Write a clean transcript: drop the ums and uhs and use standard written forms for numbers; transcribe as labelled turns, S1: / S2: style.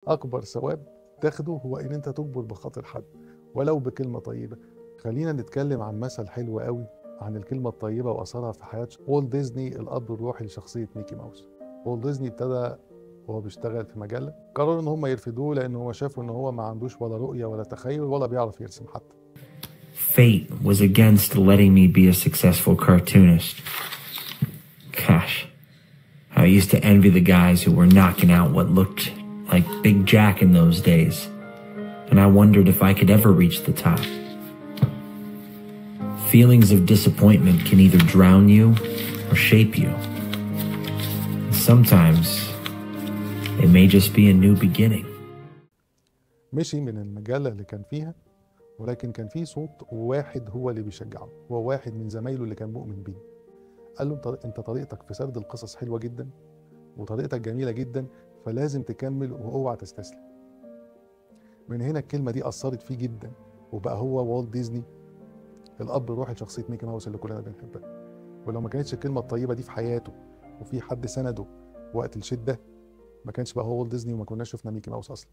S1: اكبر ثواب تاخده هو ان انت تجبر بخاطر حد ولو بكلمه طيبه. خلينا نتكلم عن مثل حلو قوي عن الكلمه الطيبه واثرها في حياه والت ديزني، الاب الروحي لشخصيه ميكي ماوس. والت ديزني ابتدى وهو بيشتغل في مجله، قرروا ان هم يرفضوه لان هو شافوا ان هو ما عندوش ولا رؤيه ولا تخيل ولا بيعرف يرسم حتى.
S2: Fate was against letting me be a successful cartoonist. Gosh, I used to envy the guys who were knocking out what looked like Big Jack in those days, and I wondered if I could ever reach the top. Feelings of disappointment can either drown you or shape you. Sometimes it may just be a new beginning.
S1: مشي من المجله اللي كان فيها، ولكن كان في صوت واحد هو اللي بيشجعه، هو واحد من زمايله اللي كان مؤمن بيه. قال له انت طريقتك في سرد القصص حلوه جدا وطريقتك جميله جدا، فلازم تكمل واوعى تستسلم. من هنا الكلمه دي اثرت فيه جدا، وبقى هو والت ديزني الاب الروحي لشخصيه ميكي ماوس اللي كلنا بنحبها. ولو ما كانتش الكلمه الطيبه دي في حياته وفي حد سنده وقت الشده، ما كانش بقى هو والت ديزني وما كناش شفنا ميكي ماوس اصلا.